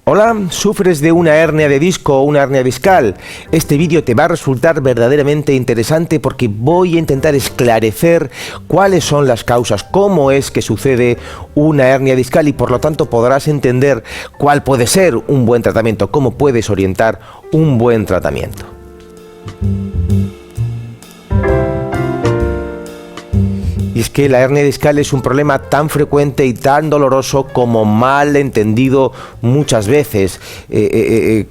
Hola, ¿sufres de una hernia de disco o una hernia discal? Este vídeo te va a resultar verdaderamente interesante porque voy a intentar esclarecer cuáles son las causas, cómo es que sucede una hernia discal y por lo tanto podrás entender cuál puede ser un buen tratamiento, cómo puedes orientar un buen tratamiento. Y es que la hernia discal es un problema tan frecuente y tan doloroso como mal entendido muchas veces,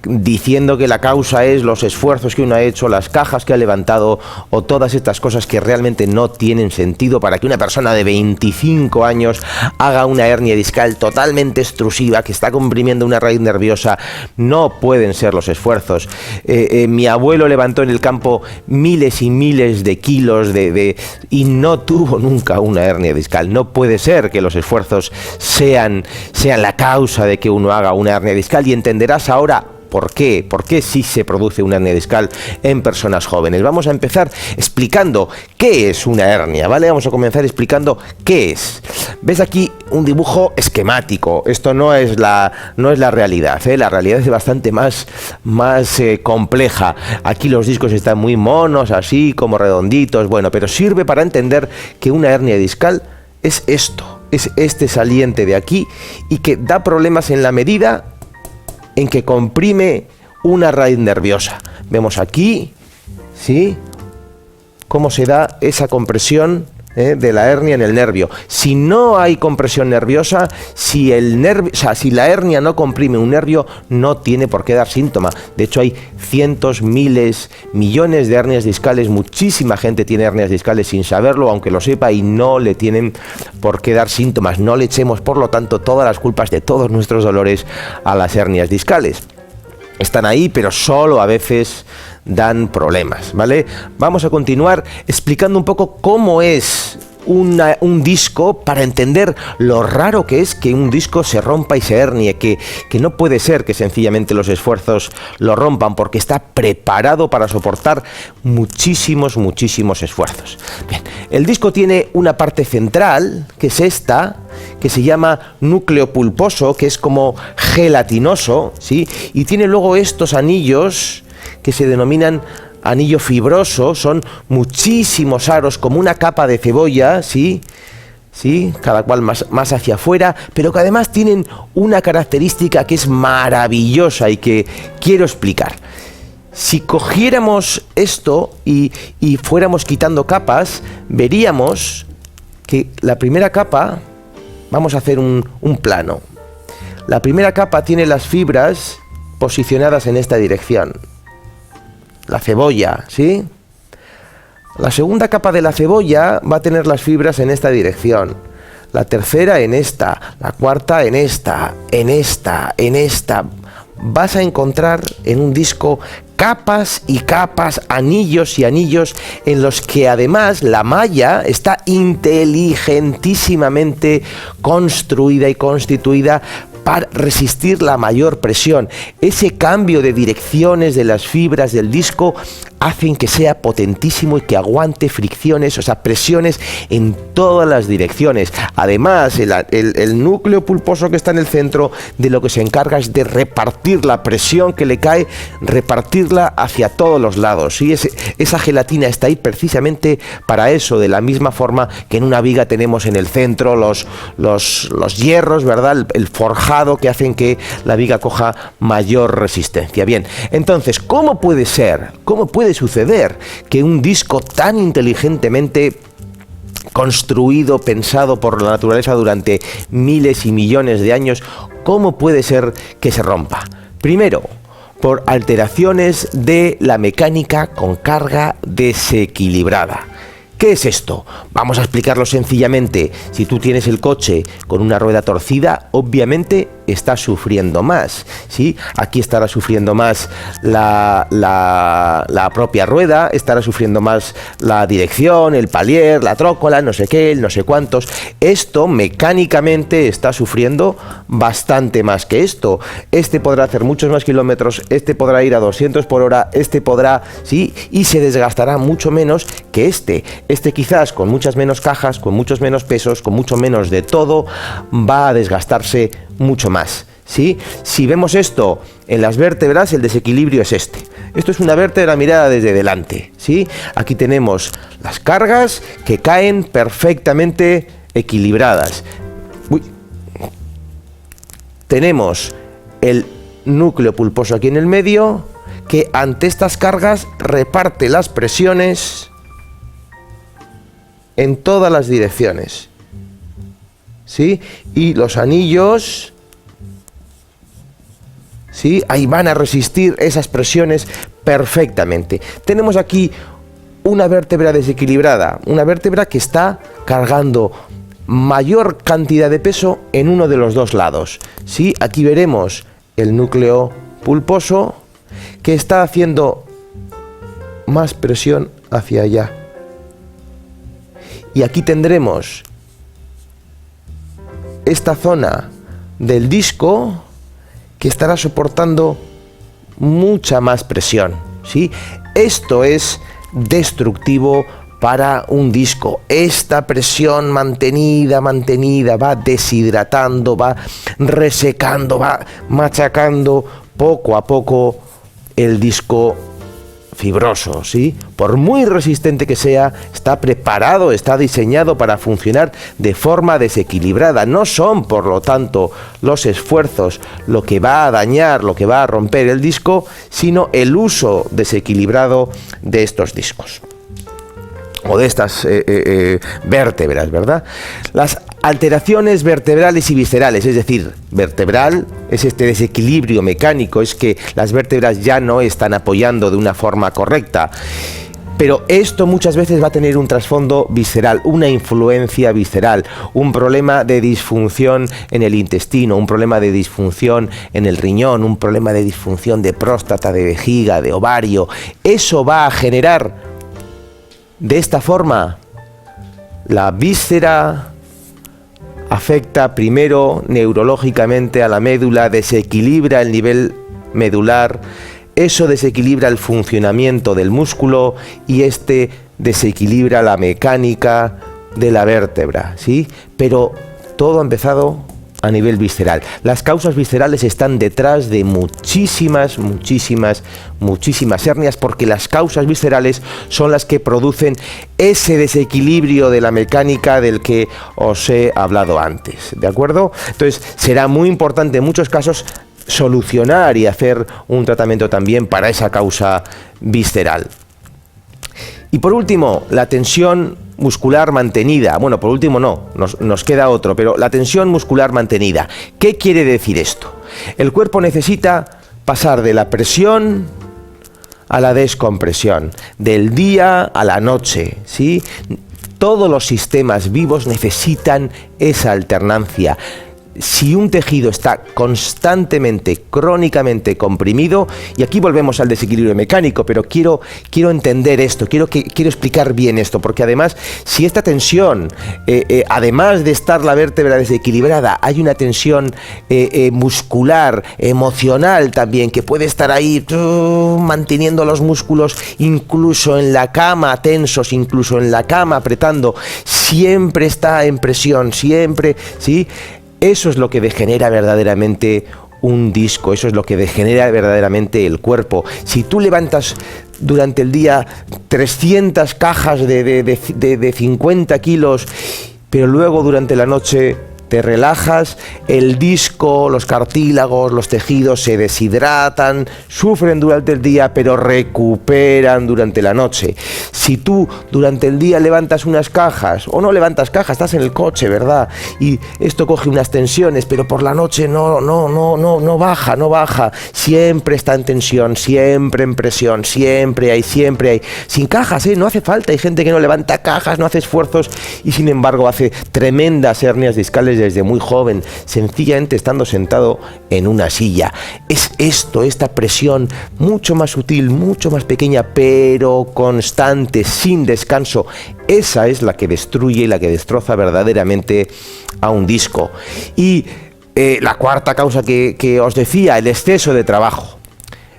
diciendo que la causa es los esfuerzos que uno ha hecho, las cajas que ha levantado o todas estas cosas que realmente no tienen sentido para que una persona de 25 años haga una hernia discal totalmente extrusiva que está comprimiendo una raíz nerviosa. No pueden ser los esfuerzos. Mi abuelo levantó en el campo miles y miles de kilos y no tuvo nunca una hernia discal. No puede ser que los esfuerzos sean la causa de que uno haga una hernia discal, y entenderás ahora ¿por qué? ¿Por qué sí se produce una hernia discal en personas jóvenes? Vamos a empezar explicando qué es una hernia, ¿vale? Vamos a comenzar explicando qué es. ¿Ves aquí un dibujo esquemático? Esto no es la realidad, ¿eh? La realidad es bastante más compleja. Aquí los discos están muy monos, así como redonditos, bueno, pero sirve para entender que una hernia discal es esto, es este saliente de aquí y que da problemas en la medida en que comprime una raíz nerviosa. Vemos aquí, ¿sí?, cómo se da esa compresión de la hernia en el nervio. Si no hay compresión nerviosa, si la hernia no comprime un nervio, no tiene por qué dar síntoma. De hecho, hay cientos, miles, millones de hernias discales. Muchísima gente tiene hernias discales sin saberlo, aunque lo sepa, y no le tienen por qué dar síntomas. No le echemos, por lo tanto, todas las culpas de todos nuestros dolores a las hernias discales. Están ahí, pero solo a veces dan problemas, ¿vale? Vamos a continuar explicando un poco cómo es un disco para entender lo raro que es que un disco se rompa y se hernie, que no puede ser que sencillamente los esfuerzos lo rompan, porque está preparado para soportar muchísimos esfuerzos. Bien, el disco tiene una parte central, que es esta, que se llama núcleo pulposo, que es como gelatinoso, ¿sí? Y tiene luego estos anillos que se denominan anillo fibroso. Son muchísimos aros, como una capa de cebolla, ¿sí? ¿Sí? Cada cual más hacia afuera, pero que además tienen una característica que es maravillosa y que quiero explicar. Si cogiéramos esto y fuéramos quitando capas, veríamos que la primera capa, vamos a hacer un plano. La primera capa tiene las fibras posicionadas en esta dirección. La cebolla, ¿sí? La segunda capa de la cebolla va a tener las fibras en esta dirección. La tercera en esta, la cuarta en esta, en esta, en esta. Vas a encontrar en un disco capas y capas, anillos y anillos, en los que además la malla está inteligentísimamente construida y constituida para resistir la mayor presión. Ese cambio de direcciones de las fibras del disco hacen que sea potentísimo y que aguante fricciones, o sea, presiones en todas las direcciones. Además, el núcleo pulposo que está en el centro, de lo que se encarga es de repartir la presión que le cae, repartirla hacia todos los lados. ¿Sí? Esa gelatina está ahí precisamente para eso, de la misma forma que en una viga tenemos en el centro los hierros, ¿verdad? El forjado, que hacen que la viga coja mayor resistencia. Bien, entonces, ¿cómo puede suceder que un disco tan inteligentemente construido, pensado por la naturaleza durante miles y millones de años, cómo puede ser que se rompa? Primero, por alteraciones de la mecánica con carga desequilibrada. ¿Qué es esto? Vamos a explicarlo sencillamente. Si tú tienes el coche con una rueda torcida, obviamente está sufriendo más, ¿sí? Aquí estará sufriendo más la propia rueda, estará sufriendo más la dirección, el palier, la trócola, no sé qué, no sé cuántos. Esto mecánicamente está sufriendo bastante más que esto. Este podrá hacer muchos más kilómetros, este podrá ir a 200 por hora, este podrá, ¿sí? Y se desgastará mucho menos que este. Este quizás con muchas menos cajas, con muchos menos pesos, con mucho menos de todo, va a desgastarse mucho más. ¿sí? Si vemos esto en las vértebras, el desequilibrio es este. Esto es una vértebra mirada desde delante, ¿sí? Aquí tenemos las cargas que caen perfectamente equilibradas. Uy. Tenemos el núcleo pulposo aquí en el medio, que ante estas cargas reparte las presiones en todas las direcciones, ¿sí? Y los anillos, ¿sí? Ahí van a resistir esas presiones perfectamente. Tenemos aquí una vértebra desequilibrada, una vértebra que está cargando mayor cantidad de peso en uno de los dos lados, ¿sí? Aquí veremos el núcleo pulposo que está haciendo más presión hacia allá. Y aquí tendremos esta zona del disco que estará soportando mucha más presión, ¿sí? Esto es destructivo para un disco. Esta presión mantenida va deshidratando, va resecando, va machacando poco a poco el disco fibroso, ¿sí? Por muy resistente que sea, está preparado, está diseñado para funcionar de forma desequilibrada. No son, por lo tanto, los esfuerzos lo que va a dañar, lo que va a romper el disco, sino el uso desequilibrado de estos discos o de estas vértebras, ¿verdad? Las alteraciones vertebrales y viscerales, es decir, vertebral es este desequilibrio mecánico, es que las vértebras ya no están apoyando de una forma correcta. Pero esto muchas veces va a tener un trasfondo visceral, una influencia visceral, un problema de disfunción en el intestino, un problema de disfunción en el riñón, un problema de disfunción de próstata, de vejiga, de ovario. Eso va a generar de esta forma la víscera. Afecta primero neurológicamente a la médula, desequilibra el nivel medular, eso desequilibra el funcionamiento del músculo y este desequilibra la mecánica de la vértebra, ¿sí? Pero todo ha empezado a nivel visceral. Las causas viscerales están detrás de muchísimas hernias, porque las causas viscerales son las que producen ese desequilibrio de la mecánica del que os he hablado antes, ¿de acuerdo? Entonces será muy importante en muchos casos solucionar y hacer un tratamiento también para esa causa visceral. Y por último, la tensión muscular mantenida. Bueno, por último no, nos queda otro, pero la tensión muscular mantenida. ¿Qué quiere decir esto? El cuerpo necesita pasar de la presión a la descompresión, del día a la noche, ¿sí? Todos los sistemas vivos necesitan esa alternancia. Si un tejido está constantemente, crónicamente comprimido, y aquí volvemos al desequilibrio mecánico, pero quiero entender esto, quiero explicar bien esto, porque además, si esta tensión, además de estar la vértebra desequilibrada, hay una tensión muscular, emocional también, que puede estar ahí manteniendo los músculos incluso en la cama tensos, incluso en la cama apretando, siempre está en presión, siempre, ¿sí? Eso es lo que degenera verdaderamente un disco, eso es lo que degenera verdaderamente el cuerpo. Si tú levantas durante el día 300 cajas de 50 kilos, pero luego durante la noche te relajas, el disco, los cartílagos, los tejidos se deshidratan, sufren durante el día, pero recuperan durante la noche. Si tú durante el día levantas unas cajas, o no levantas cajas, estás en el coche, ¿verdad? Y esto coge unas tensiones, pero por la noche no baja. Siempre está en tensión, siempre en presión, siempre hay. Sin cajas, no hace falta. Hay gente que no levanta cajas, no hace esfuerzos y sin embargo hace tremendas hernias discales desde muy joven, sencillamente estando sentado en una silla. Es esta presión mucho más sutil, mucho más pequeña, pero constante, sin descanso. Esa es la que destruye y la que destroza verdaderamente a un disco. Y la cuarta causa que os decía, el exceso de trabajo.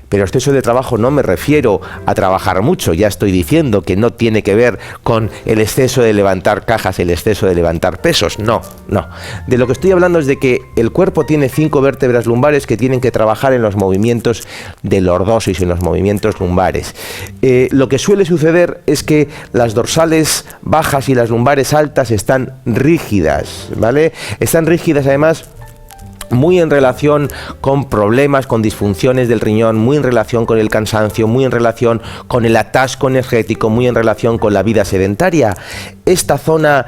Pero exceso de trabajo no me refiero a trabajar mucho, ya estoy diciendo que no tiene que ver con el exceso de levantar cajas, el exceso de levantar pesos, no. De lo que estoy hablando es de que el cuerpo tiene 5 vértebras lumbares que tienen que trabajar en los movimientos de lordosis, en los movimientos lumbares. Lo que suele suceder es que las dorsales bajas y las lumbares altas están rígidas, ¿vale? Están rígidas además muy en relación con problemas, con disfunciones del riñón, muy en relación con el cansancio, muy en relación con el atasco energético, muy en relación con la vida sedentaria. Esta zona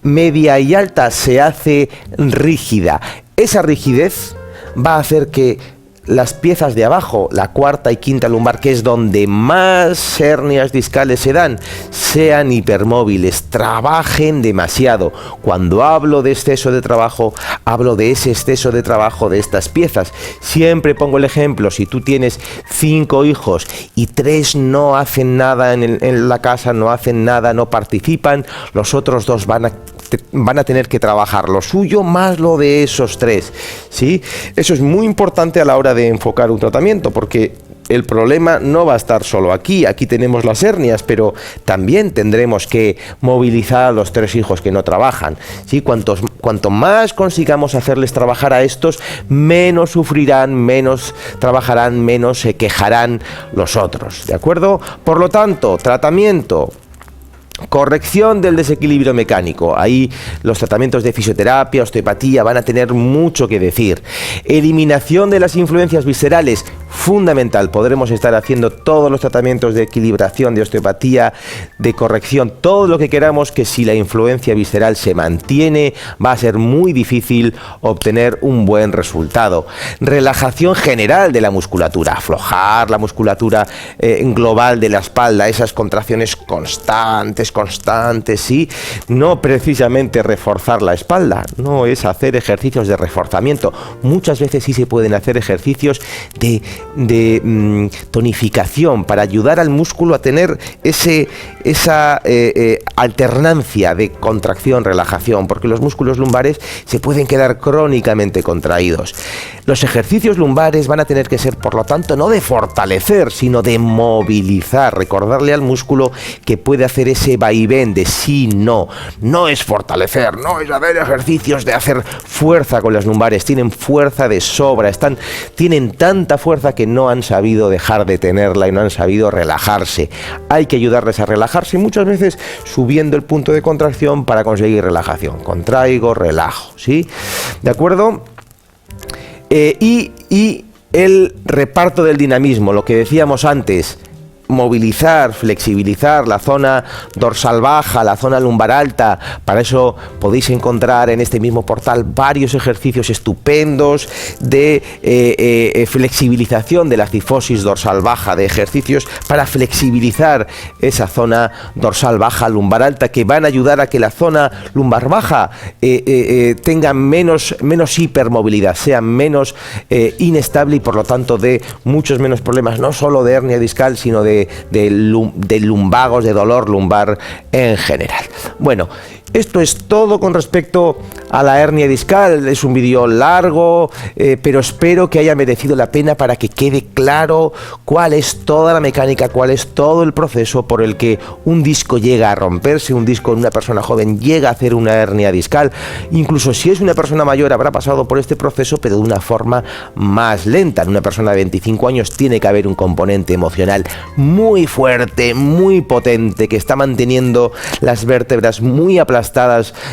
media y alta se hace rígida. Esa rigidez va a hacer que las piezas de abajo, la cuarta y quinta lumbar, que es donde más hernias discales se dan, sean hipermóviles, trabajen demasiado. Cuando hablo de exceso de trabajo, hablo de ese exceso de trabajo de estas piezas. Siempre pongo el ejemplo: si tú tienes 5 hijos y 3 no hacen nada en la casa, no hacen nada, no participan, los otros 2 van a tener que trabajar lo suyo más lo de esos 3, ¿sí? Eso es muy importante a la hora de enfocar un tratamiento, porque el problema no va a estar solo aquí. Aquí tenemos las hernias, pero también tendremos que movilizar a los 3 hijos que no trabajan, ¿sí? Cuanto más consigamos hacerles trabajar a estos, menos sufrirán, menos trabajarán, menos se quejarán los otros, ¿de acuerdo? Por lo tanto, tratamiento: corrección del desequilibrio mecánico. Ahí los tratamientos de fisioterapia, osteopatía van a tener mucho que decir. Eliminación de las influencias viscerales, fundamental. Podremos estar haciendo todos los tratamientos de equilibración, de osteopatía, de corrección, todo lo que queramos, que si la influencia visceral se mantiene, va a ser muy difícil obtener un buen resultado. Relajación general de la musculatura, aflojar la musculatura global de la espalda, esas contracciones constantes, ¿sí? No precisamente reforzar la espalda, no es hacer ejercicios de reforzamiento. Muchas veces sí se pueden hacer ejercicios de tonificación para ayudar al músculo a tener esa alternancia de contracción-relajación, porque los músculos lumbares se pueden quedar crónicamente contraídos. Los ejercicios lumbares van a tener que ser, por lo tanto, no de fortalecer, sino de movilizar, recordarle al músculo que puede hacer ese vaivén de sí, no es fortalecer, no es hacer ejercicios de hacer fuerza con las lumbares, tienen fuerza de sobra, tienen tanta fuerza que no han sabido dejar de tenerla y no han sabido relajarse. Hay que ayudarles a relajarse, muchas veces subiendo el punto de contracción para conseguir relajación. Contraigo, relajo, ¿sí? ¿De acuerdo? Y el reparto del dinamismo, lo que decíamos antes: movilizar, flexibilizar la zona dorsal baja, la zona lumbar alta. Para eso podéis encontrar en este mismo portal varios ejercicios estupendos de flexibilización de la cifosis dorsal baja, de ejercicios para flexibilizar esa zona dorsal baja, lumbar alta, que van a ayudar a que la zona lumbar baja tenga menos hipermovilidad, sea menos inestable y por lo tanto de muchos menos problemas, no solo de hernia discal, sino de lumbagos, de dolor lumbar en general. Bueno, esto es todo con respecto a la hernia discal. Es un vídeo largo, pero espero que haya merecido la pena para que quede claro cuál es toda la mecánica, cuál es todo el proceso por el que un disco llega a romperse, un disco en una persona joven llega a hacer una hernia discal. Incluso si es una persona mayor habrá pasado por este proceso, pero de una forma más lenta. En una persona de 25 años tiene que haber un componente emocional muy fuerte, muy potente, que está manteniendo las vértebras muy aplastadas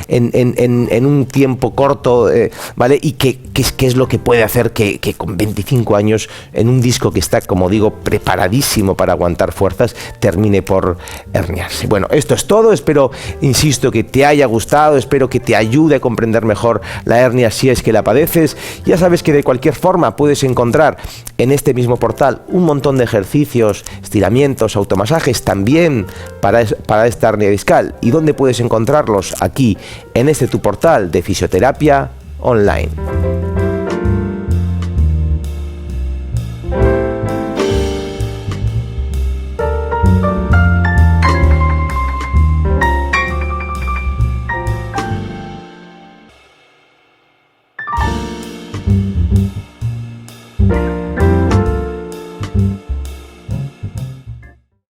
en un tiempo corto, ¿vale? Y que es lo que puede hacer que con 25 años, en un disco que está, como digo, preparadísimo para aguantar fuerzas, termine por herniarse. Bueno, esto es todo. Espero, insisto, que te haya gustado, espero que te ayude a comprender mejor la hernia si es que la padeces. Ya sabes que de cualquier forma puedes encontrar en este mismo portal un montón de ejercicios, estiramientos, automasajes también para esta hernia discal. ¿Y dónde puedes encontrarlos? Aquí, en este tu portal de fisioterapia online.